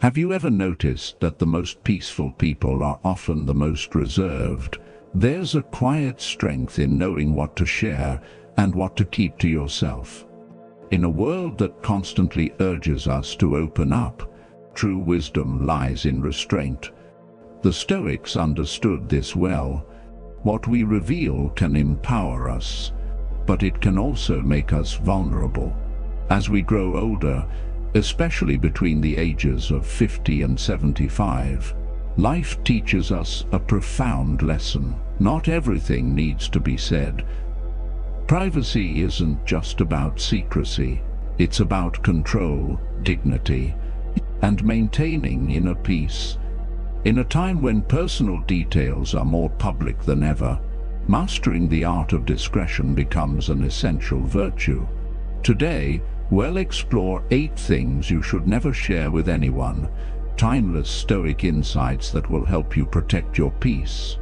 Have you ever noticed that the most peaceful people are often the most reserved? There's a quiet strength in knowing what to share and what to keep to yourself. In a world that constantly urges us to open up, true wisdom lies in restraint. The Stoics understood this well. What we reveal can empower us, but it can also make us vulnerable. As we grow older, especially between the ages of 50 and 75, life teaches us a profound lesson. Not everything needs to be said. Privacy isn't just about secrecy. It's about control, dignity, and maintaining inner peace. In a time when personal details are more public than ever, mastering the art of discretion becomes an essential virtue. Today, we'll explore 8 things you should never share with anyone, timeless Stoic insights that will help you protect your peace,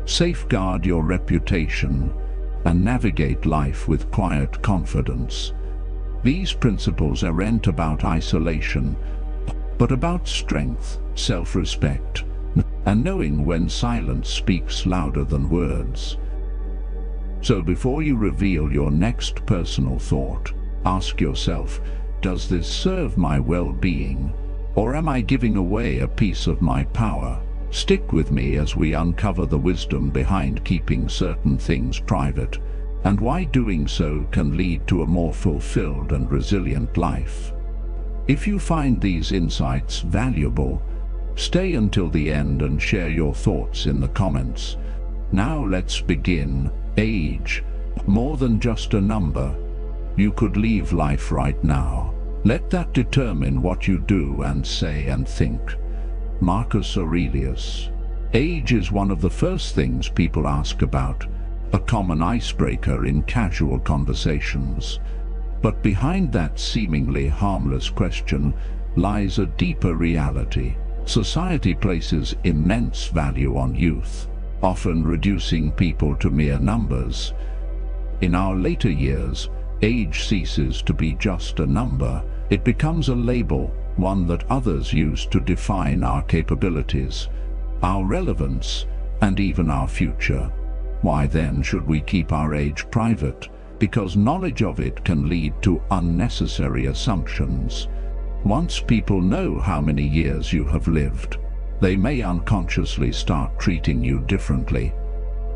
safeguard your reputation, and navigate life with quiet confidence. These principles aren't about isolation, but about strength, self-respect, and knowing when silence speaks louder than words. So before you reveal your next personal thought, ask yourself, does this serve my well-being, or am I giving away a piece of my power? Stick with me as we uncover the wisdom behind keeping certain things private, and why doing so can lead to a more fulfilled and resilient life. If you find these insights valuable, stay until the end and share your thoughts in the comments. Now let's begin. Age, more than just a number. You could leave life right now. Let that determine what you do and say and think. Marcus Aurelius. Age is one of the first things people ask about, a common icebreaker in casual conversations. But behind that seemingly harmless question lies a deeper reality. Society places immense value on youth, often reducing people to mere numbers. In our later years, age ceases to be just a number. It becomes a label, one that others use to define our capabilities, our relevance, and even our future. Why then should we keep our age private? Because knowledge of it can lead to unnecessary assumptions. Once people know how many years you have lived, they may unconsciously start treating you differently.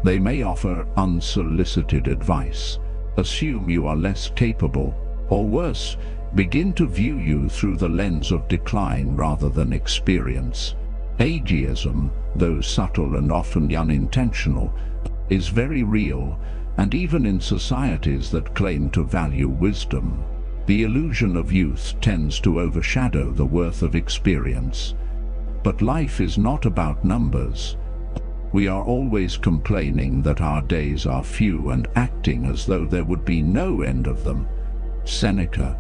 They may offer unsolicited advice, assume you are less capable, or worse, begin to view you through the lens of decline rather than experience. Ageism, though subtle and often unintentional, is very real, and even in societies that claim to value wisdom, the illusion of youth tends to overshadow the worth of experience. But life is not about numbers. We are always complaining that our days are few and acting as though there would be no end of them. Seneca.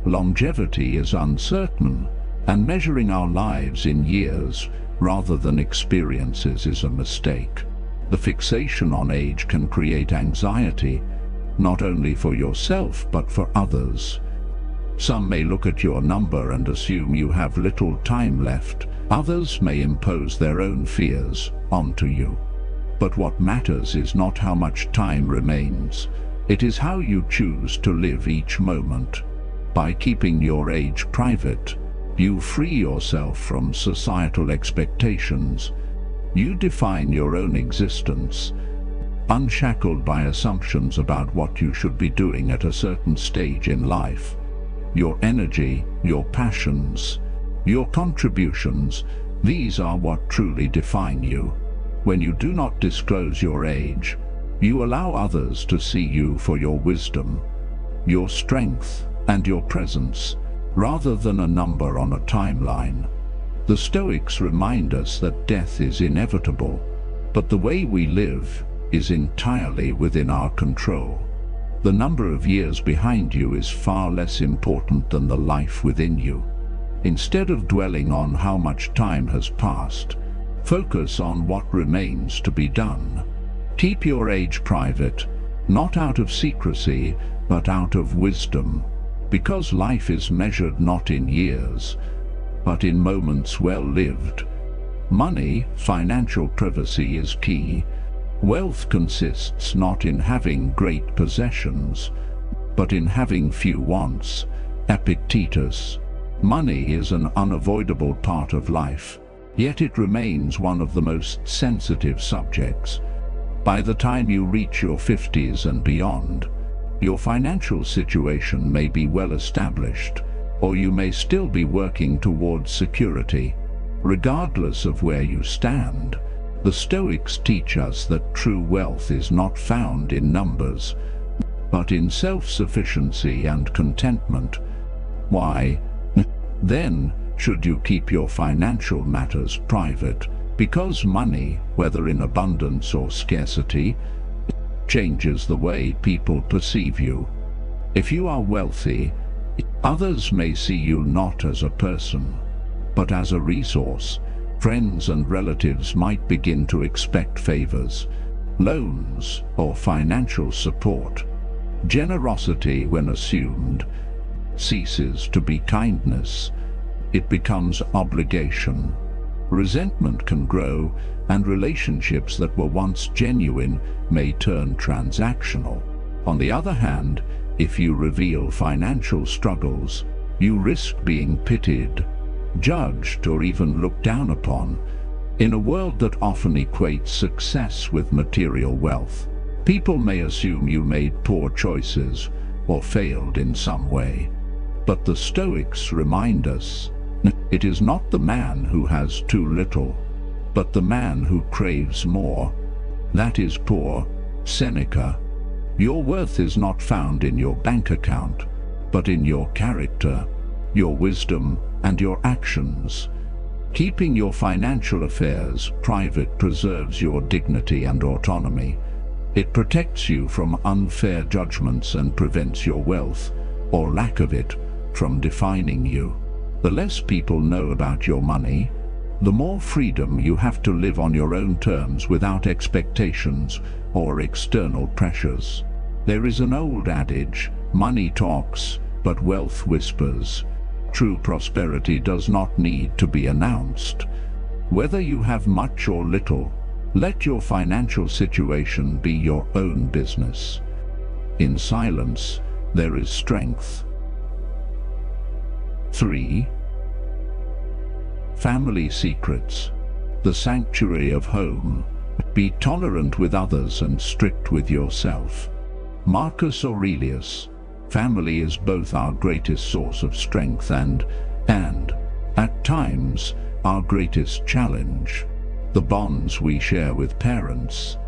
Longevity is uncertain, and measuring our lives in years rather than experiences is a mistake. The fixation on age can create anxiety, not only for yourself but for others. Some may look at your number and assume you have little time left. Others may impose their own fears onto you. But what matters is not how much time remains. It is how you choose to live each moment. By keeping your age private, you free yourself from societal expectations. You define your own existence, unshackled by assumptions about what you should be doing at a certain stage in life. Your energy, your passions, your contributions, these are what truly define you. When you do not disclose your age, you allow others to see you for your wisdom, your strength, and your presence, rather than a number on a timeline. The Stoics remind us that death is inevitable, but the way we live is entirely within our control. The number of years behind you is far less important than the life within you. Instead of dwelling on how much time has passed, focus on what remains to be done. Keep your age private, not out of secrecy, but out of wisdom, because life is measured not in years, but in moments well lived. Money, financial privacy is key. Wealth consists not in having great possessions, but in having few wants. Epictetus. Money is an unavoidable part of life, yet it remains one of the most sensitive subjects. By the time you reach your 50s and beyond, your financial situation may be well established, or you may still be working towards security. Regardless of where you stand, the Stoics teach us that true wealth is not found in numbers, but in self-sufficiency and contentment. Why, then, should you keep your financial matters private? Because money, whether in abundance or scarcity, changes the way people perceive you. If you are wealthy, others may see you not as a person, but as a resource. Friends and relatives might begin to expect favors, loans, or financial support. Generosity, when assumed, ceases to be kindness. It becomes obligation. Resentment can grow, and relationships that were once genuine may turn transactional. On the other hand, if you reveal financial struggles, you risk being pitied, judged, or even looked down upon. In a world that often equates success with material wealth, people may assume you made poor choices or failed in some way. But the Stoics remind us, it is not the man who has too little, but the man who craves more. That is poor. Seneca. Your worth is not found in your bank account, but in your character, your wisdom, and your actions. Keeping your financial affairs private preserves your dignity and autonomy. It protects you from unfair judgments and prevents your wealth, or lack of it, from defining you. The less people know about your money, the more freedom you have to live on your own terms without expectations or external pressures. There is an old adage, money talks, but wealth whispers. True prosperity does not need to be announced. Whether you have much or little, let your financial situation be your own business. In silence, there is strength. 3. Family secrets. The sanctuary of home. Be tolerant with others and strict with yourself. Marcus Aurelius. Family is both our greatest source of strength and, at times, our greatest challenge. The bonds we share with parents,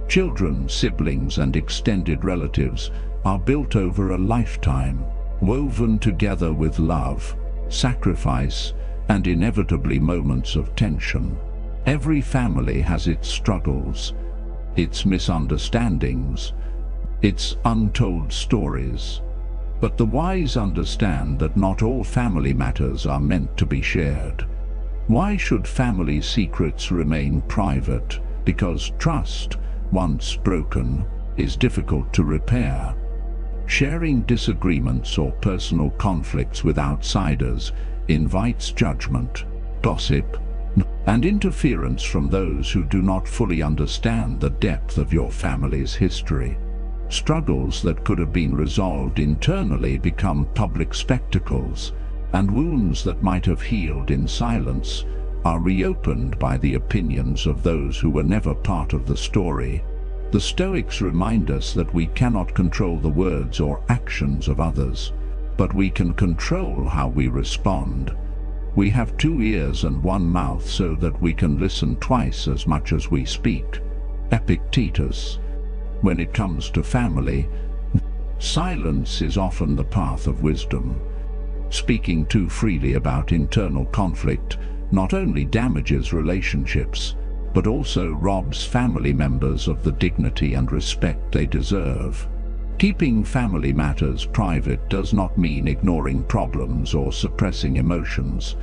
children, siblings, and extended relatives are built over a lifetime, woven together with love, sacrifice, and inevitably moments of tension. Every family has its struggles, its misunderstandings, its untold stories. But the wise understand that not all family matters are meant to be shared. Why should family secrets remain private? Because trust, once broken, is difficult to repair. Sharing disagreements or personal conflicts with outsiders invites judgment, gossip, and interference from those who do not fully understand the depth of your family's history. Struggles that could have been resolved internally become public spectacles, and wounds that might have healed in silence are reopened by the opinions of those who were never part of the story. The Stoics remind us that we cannot control the words or actions of others, but we can control how we respond. We have 2 ears and 1 mouth so that we can listen twice as much as we speak. Epictetus. When it comes to family, silence is often the path of wisdom. Speaking too freely about internal conflict not only damages relationships, but also robs family members of the dignity and respect they deserve. Keeping family matters private does not mean ignoring problems or suppressing emotions.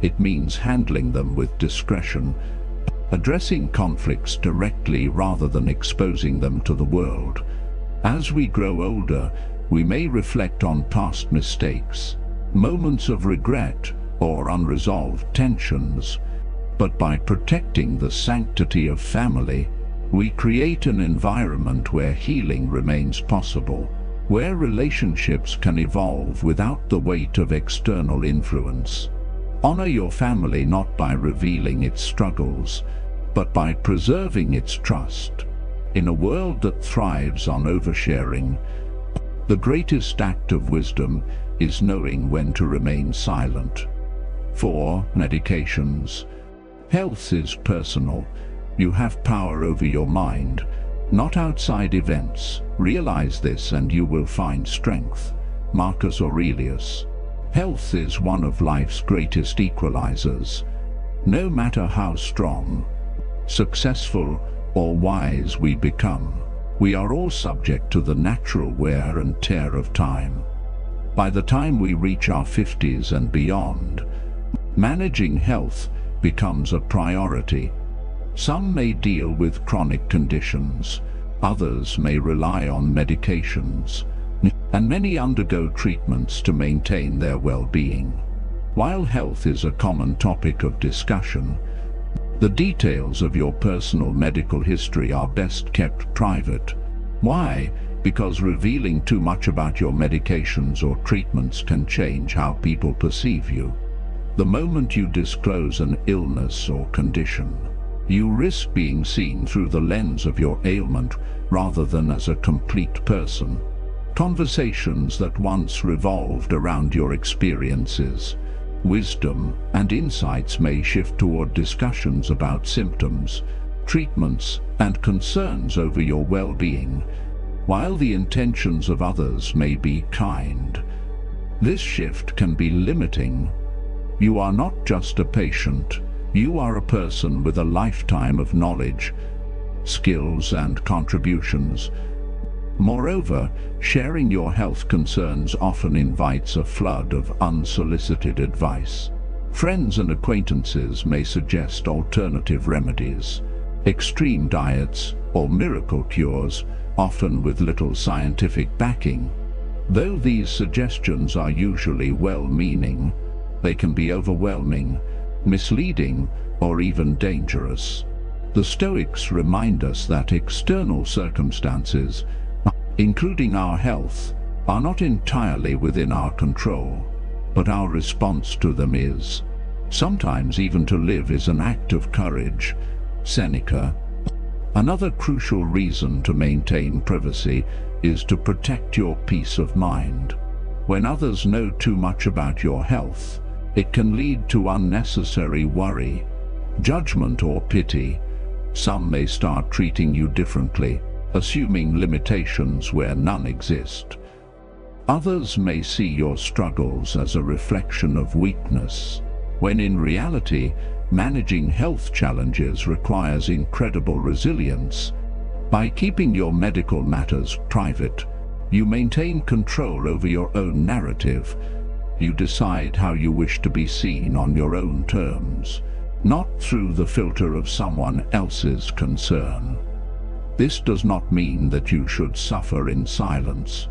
It means handling them with discretion, addressing conflicts directly rather than exposing them to the world. As we grow older, we may reflect on past mistakes, moments of regret, or unresolved tensions, but by protecting the sanctity of family, we create an environment where healing remains possible, where relationships can evolve without the weight of external influence. Honor your family not by revealing its struggles, but by preserving its trust. In a world that thrives on oversharing, the greatest act of wisdom is knowing when to remain silent. 4. Medications. Health is personal. You have power over your mind, not outside events. Realize this and you will find strength. Marcus Aurelius. Health is one of life's greatest equalizers. No matter how strong, successful, or wise we become, we are all subject to the natural wear and tear of time. By the time we reach our 50s and beyond, managing health becomes a priority. Some may deal with chronic conditions, others may rely on medications, and many undergo treatments to maintain their well-being. While health is a common topic of discussion, the details of your personal medical history are best kept private. Why? Because revealing too much about your medications or treatments can change how people perceive you. The moment you disclose an illness or condition, you risk being seen through the lens of your ailment rather than as a complete person. Conversations that once revolved around your experiences, wisdom, and insights may shift toward discussions about symptoms, treatments, and concerns over your well-being, while the intentions of others may be kind. This shift can be limiting. You are not just a patient, you are a person with a lifetime of knowledge, skills, and contributions. Moreover, sharing your health concerns often invites a flood of unsolicited advice. Friends and acquaintances may suggest alternative remedies, extreme diets, or miracle cures, often with little scientific backing. Though these suggestions are usually well-meaning, they can be overwhelming, misleading, or even dangerous. The Stoics remind us that external circumstances, including our health, are not entirely within our control, but our response to them is. Sometimes even to live is an act of courage. Seneca. Another crucial reason to maintain privacy is to protect your peace of mind. When others know too much about your health, it can lead to unnecessary worry, judgment, or pity. Some may start treating you differently, assuming limitations where none exist. Others may see your struggles as a reflection of weakness, when in reality, managing health challenges requires incredible resilience. By keeping your medical matters private, you maintain control over your own narrative. You decide how you wish to be seen on your own terms, not through the filter of someone else's concern. This does not mean that you should suffer in silence.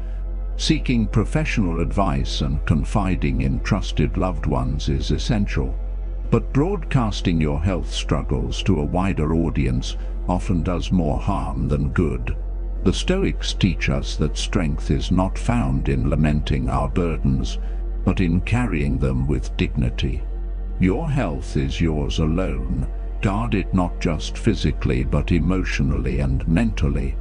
Seeking professional advice and confiding in trusted loved ones is essential, but broadcasting your health struggles to a wider audience often does more harm than good. The Stoics teach us that strength is not found in lamenting our burdens, but in carrying them with dignity. Your health is yours alone. Guard it not just physically but emotionally and mentally.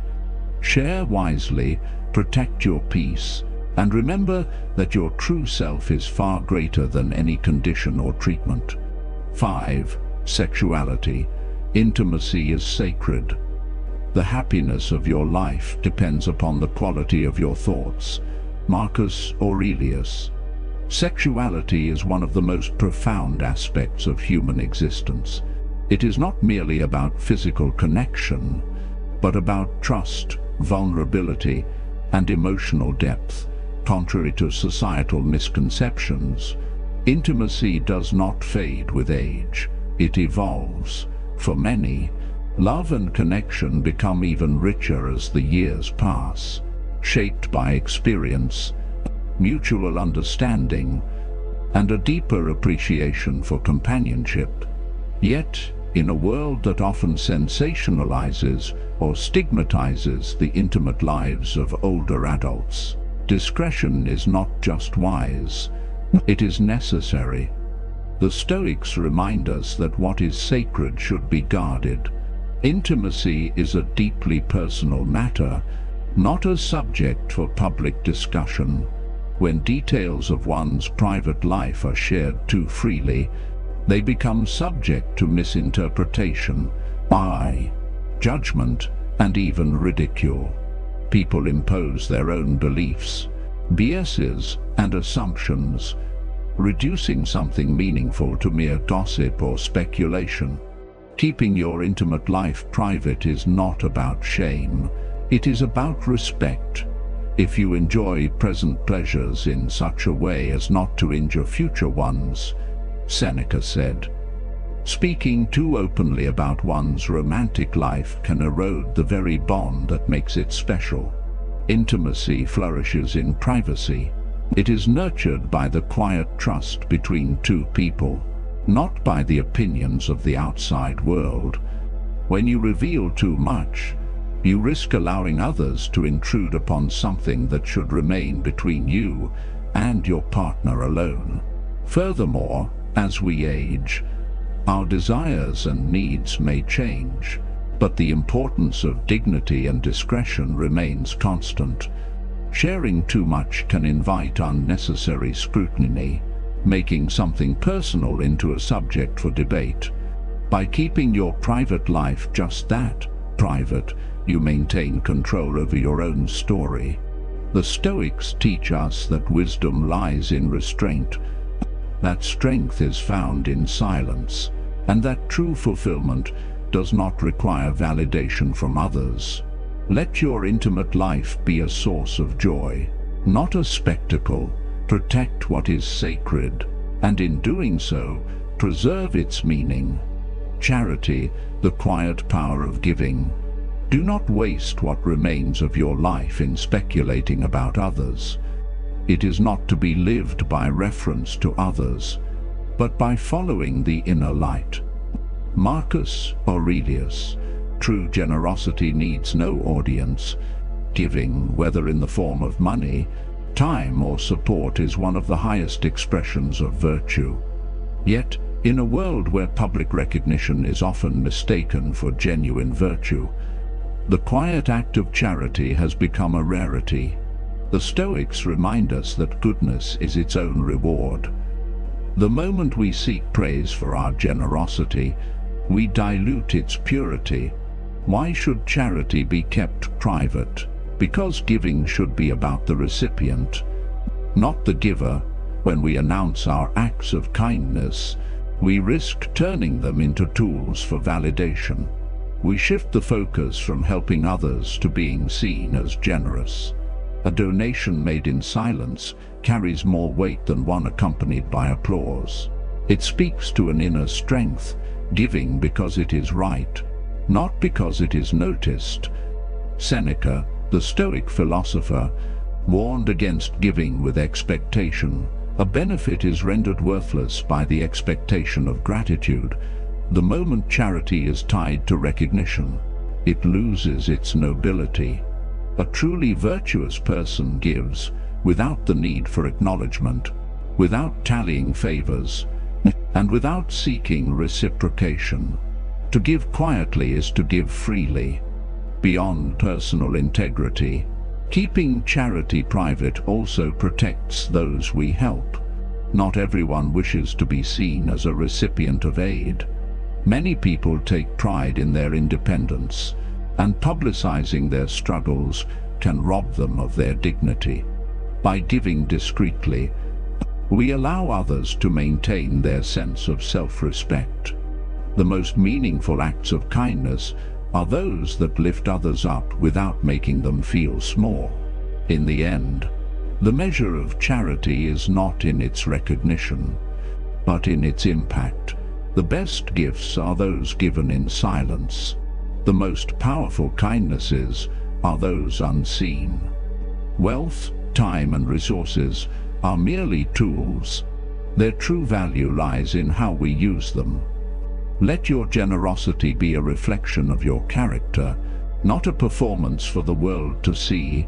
Share wisely, protect your peace, and remember that your true self is far greater than any condition or treatment. 5. Sexuality. Intimacy is sacred. The happiness of your life depends upon the quality of your thoughts. Marcus Aurelius. Sexuality is one of the most profound aspects of human existence. It is not merely about physical connection, but about trust, vulnerability, and emotional depth. Contrary to societal misconceptions, intimacy does not fade with age. It evolves. For many, love and connection become even richer as the years pass, shaped by experience, mutual understanding, and a deeper appreciation for companionship. Yet, in a world that often sensationalizes or stigmatizes the intimate lives of older adults, discretion is not just wise, it is necessary. The Stoics remind us that what is sacred should be guarded. Intimacy is a deeply personal matter, not a subject for public discussion. When details of one's private life are shared too freely, they become subject to misinterpretation, judgment, and even ridicule. People impose their own beliefs, biases, and assumptions, reducing something meaningful to mere gossip or speculation. Keeping your intimate life private is not about shame, it is about respect. If you enjoy present pleasures in such a way as not to injure future ones, Seneca said, speaking too openly about one's romantic life can erode the very bond that makes it special. Intimacy flourishes in privacy. It is nurtured by the quiet trust between two people, not by the opinions of the outside world. When you reveal too much, you risk allowing others to intrude upon something that should remain between you and your partner alone. Furthermore, as we age, our desires and needs may change, but the importance of dignity and discretion remains constant. Sharing too much can invite unnecessary scrutiny, making something personal into a subject for debate. By keeping your private life just that, private, you maintain control over your own story. The Stoics teach us that wisdom lies in restraint, that strength is found in silence, and that true fulfillment does not require validation from others. Let your intimate life be a source of joy, not a spectacle. Protect what is sacred, and in doing so, preserve its meaning. Charity, the quiet power of giving. Do not waste what remains of your life in speculating about others. It is not to be lived by reference to others, but by following the inner light. Marcus Aurelius, true generosity needs no audience. Giving, whether in the form of money, time, or support, is one of the highest expressions of virtue. Yet, in a world where public recognition is often mistaken for genuine virtue, the quiet act of charity has become a rarity. The Stoics remind us that goodness is its own reward. The moment we seek praise for our generosity, we dilute its purity. Why should charity be kept private? Because giving should be about the recipient, not the giver. When we announce our acts of kindness, we risk turning them into tools for validation. We shift the focus from helping others to being seen as generous. A donation made in silence carries more weight than one accompanied by applause. It speaks to an inner strength, giving because it is right, not because it is noticed. Seneca, the Stoic philosopher, warned against giving with expectation. A benefit is rendered worthless by the expectation of gratitude. The moment charity is tied to recognition, it loses its nobility. A truly virtuous person gives without the need for acknowledgement, without tallying favors, and without seeking reciprocation. To give quietly is to give freely, beyond personal integrity. Keeping charity private also protects those we help. Not everyone wishes to be seen as a recipient of aid. Many people take pride in their independence, and publicizing their struggles can rob them of their dignity. By giving discreetly, we allow others to maintain their sense of self-respect. The most meaningful acts of kindness are those that lift others up without making them feel small. In the end, the measure of charity is not in its recognition, but in its impact. The best gifts are those given in silence. The most powerful kindnesses are those unseen. Wealth, time, and resources are merely tools. Their true value lies in how we use them. Let your generosity be a reflection of your character, not a performance for the world to see.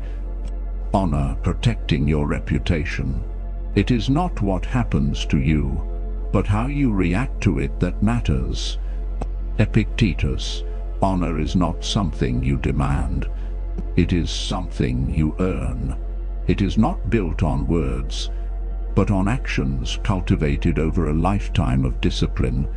Honor protecting your reputation. It is not what happens to you, but how you react to it that matters. Epictetus. Honor is not something you demand. It is something you earn. It is not built on words, but on actions cultivated over a lifetime of discipline,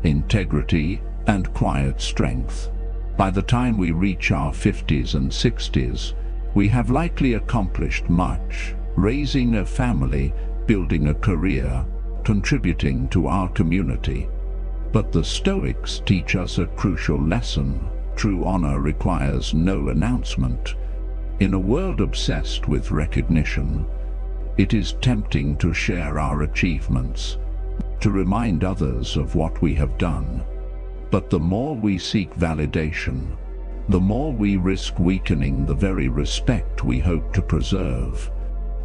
integrity, and quiet strength. By the time we reach our 50s and 60s, we have likely accomplished much, raising a family, building a career, contributing to our community. But the Stoics teach us a crucial lesson. True honor requires no announcement. In a world obsessed with recognition, it is tempting to share our achievements, to remind others of what we have done. But the more we seek validation, the more we risk weakening the very respect we hope to preserve.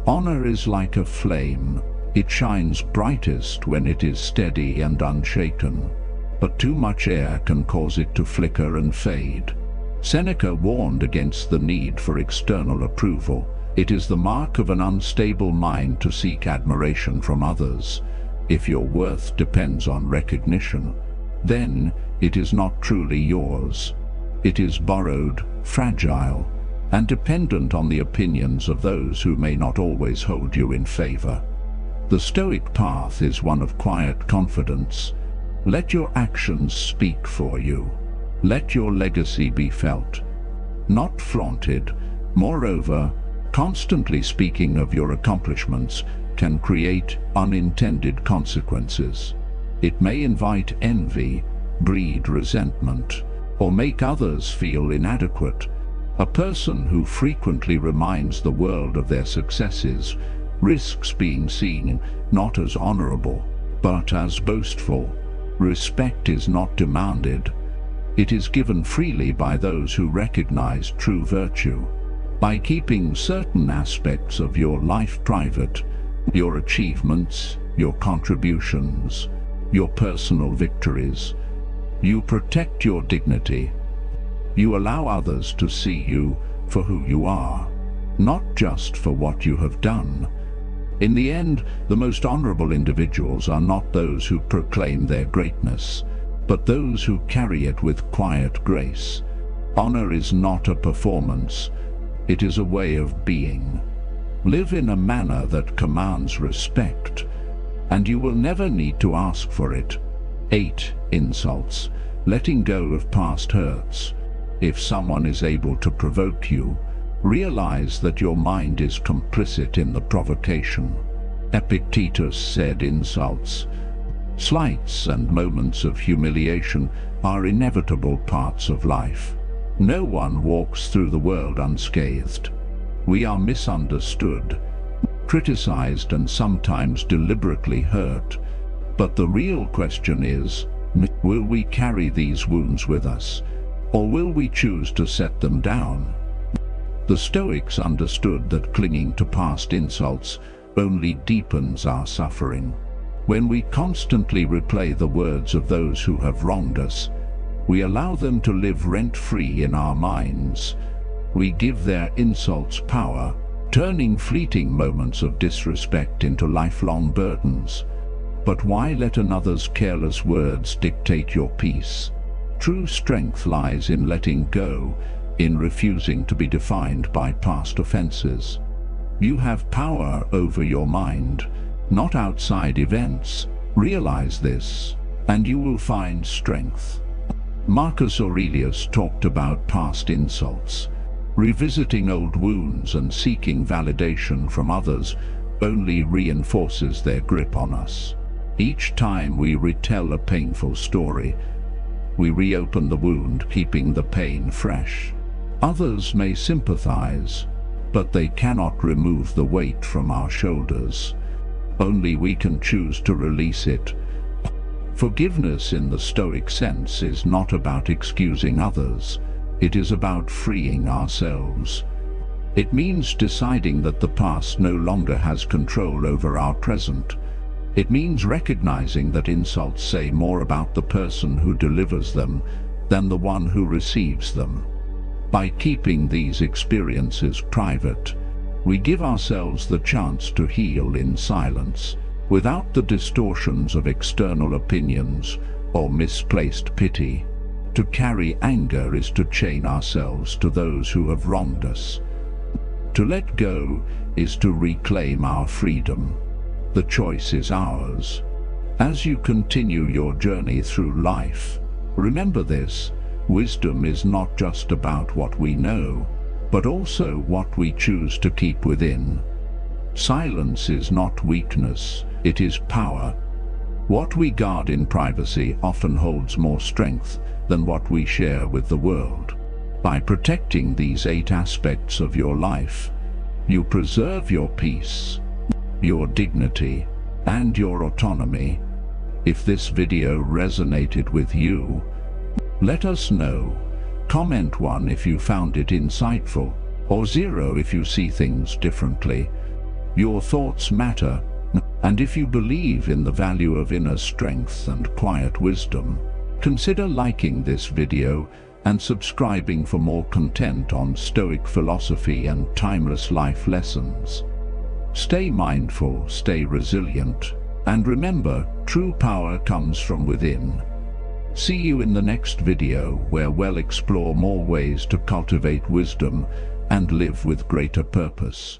Honor is like a flame. It shines brightest when it is steady and unshaken, but too much air can cause it to flicker and fade. Seneca warned against the need for external approval. It is the mark of an unstable mind to seek admiration from others. If your worth depends on recognition, then it is not truly yours. It is borrowed, fragile, and dependent on the opinions of those who may not always hold you in favor. The Stoic path is one of quiet confidence. Let your actions speak for you. Let your legacy be felt, not flaunted. Moreover, constantly speaking of your accomplishments can create unintended consequences. It may invite envy, breed resentment, or make others feel inadequate. A person who frequently reminds the world of their successes risks being seen not as honorable, but as boastful. Respect is not demanded. It is given freely by those who recognize true virtue. By keeping certain aspects of your life private, your achievements, your contributions, your personal victories, you protect your dignity. You allow others to see you for who you are, not just for what you have done. In the end, the most honorable individuals are not those who proclaim their greatness, but those who carry it with quiet grace. Honor is not a performance. It is a way of being. Live in a manner that commands respect, and you will never need to ask for it. 8. Insults. Letting go of past hurts. If someone is able to provoke you, realize that your mind is complicit in the provocation. Epictetus said insults, slights, and moments of humiliation are inevitable parts of life. No one walks through the world unscathed. We are misunderstood, criticized, and sometimes deliberately hurt. But the real question is, will we carry these wounds with us, or will we choose to set them down? The Stoics understood that clinging to past insults only deepens our suffering. When we constantly replay the words of those who have wronged us, we allow them to live rent-free in our minds. We give their insults power, turning fleeting moments of disrespect into lifelong burdens. But why let another's careless words dictate your peace? True strength lies in letting go, in refusing to be defined by past offenses. You have power over your mind, not outside events. Realize this, and you will find strength. Marcus Aurelius talked about past insults. Revisiting old wounds and seeking validation from others only reinforces their grip on us. Each time we retell a painful story, we reopen the wound, keeping the pain fresh. Others may sympathize, but they cannot remove the weight from our shoulders. Only we can choose to release it. Forgiveness in the Stoic sense is not about excusing others. It is about freeing ourselves. It means deciding that the past no longer has control over our present. It means recognizing that insults say more about the person who delivers them than the one who receives them. By keeping these experiences private, we give ourselves the chance to heal in silence, without the distortions of external opinions or misplaced pity. To carry anger is to chain ourselves to those who have wronged us. To let go is to reclaim our freedom. The choice is ours. As you continue your journey through life, remember this: wisdom is not just about what we know, but also what we choose to keep within. Silence is not weakness, it is power. What we guard in privacy often holds more strength than what we share with the world. By protecting these 8 aspects of your life, you preserve your peace, your dignity, and your autonomy. If this video resonated with you, let us know. Comment 1 if you found it insightful, or 0 if you see things differently. Your thoughts matter, and if you believe in the value of inner strength and quiet wisdom, consider liking this video and subscribing for more content on Stoic philosophy and timeless life lessons. Stay mindful, stay resilient, and remember, true power comes from within. See you in the next video, where we'll explore more ways to cultivate wisdom and live with greater purpose.